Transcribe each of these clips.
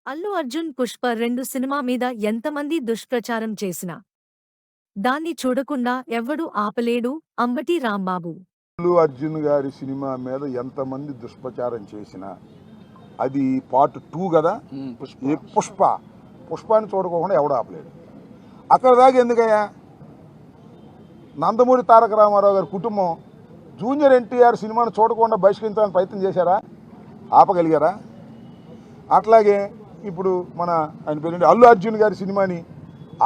Allu Arjun 'Pushpa 2' cinema మీద ఎంతమంది దుష్ప్రచారం చేసినా దాన్ని చూడకుండా ఎవ్వడూ ఆపలేడు అంబటి రాంబాబు. అల్లు అర్జున్ గారి సినిమా మీద ఎంతమంది దుష్ప్రచారం చేసినా అది పార్ట్ 2 కదా. పుష్పాన్ని చూడకోకుండా ఎవడు ఆపలేడు. అక్కడ దాకా ఎందుకయ్యా? నందమూరి తారక రామారావు గారి కుటుంబం జూనియర్ ఎన్టీఆర్ సినిమాను చూడకుండా బహిష్కరించాలని ప్రయత్నం చేశారా? ఆపగలిగారా? అట్లాగే ఇప్పుడు ఆయన పేరు అల్లు అర్జున్ గారి సినిమాని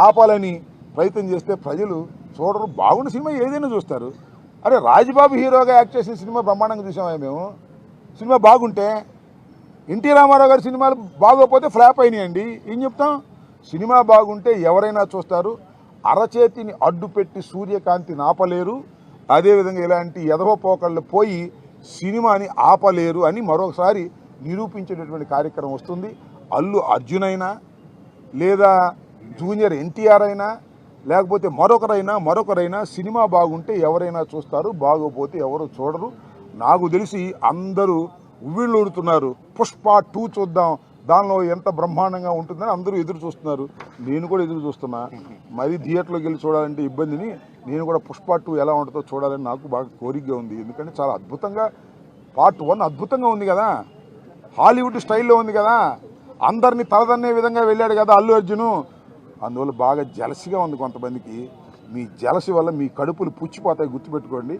ఆపాలని ప్రయత్నం చేస్తే ప్రజలు చూడరు. బాగున్న సినిమా ఏదైనా చూస్తారు. అరే రాజ్బాబు హీరోగా యాక్ట్ చేసిన సినిమా బ్రహ్మాండంగా చూసామా మేము? సినిమా బాగుంటే, ఎన్టీ రామారావు గారి సినిమాలు బాగోకపోతే ఫ్లాప్ అయినాయండి. ఏం చెప్తాం? సినిమా బాగుంటే ఎవరైనా చూస్తారు. అరచేతిని అడ్డుపెట్టి సూర్యకాంతిని ఆపలేరు. అదేవిధంగా ఇలాంటి ఎదవపోకళ్ళు పోయి సినిమాని ఆపలేరు అని మరొకసారి నిరూపించేటటువంటి కార్యక్రమం వస్తుంది. అల్లు అర్జున్ అయినా, లేదా జూనియర్ ఎన్టీఆర్ అయినా, లేకపోతే మరొకరైనా సినిమా బాగుంటే ఎవరైనా చూస్తారు, బాగోపోతే ఎవరు చూడరు. నాకు తెలిసి అందరూ ఉవ్విళ్ళూరుతున్నారు. పుష్ప 2 చూద్దాం, దానిలో ఎంత బ్రహ్మాండంగా ఉంటుందని అందరూ ఎదురు చూస్తున్నారు. నేను కూడా ఎదురు చూస్తున్నా. మరీ థియేటర్లోకి వెళ్ళి చూడాలంటే ఇబ్బందిని నేను కూడా పుష్ప 2 ఎలా ఉంటుందో చూడాలని నాకు బాగా కోరికగా ఉంది. ఎందుకంటే చాలా అద్భుతంగా పార్ట్ 1 అద్భుతంగా ఉంది కదా, హాలీవుడ్ స్టైల్లో ఉంది కదా, అందరినీ తలదన్నే విధంగా వెళ్ళాడు కదా అల్లు అర్జును. అందువల్ల బాగా జలసిగా ఉంది కొంతమందికి. మీ జలసి వల్ల మీ కడుపులు పుచ్చిపోతాయి, గుర్తుపెట్టుకోండి.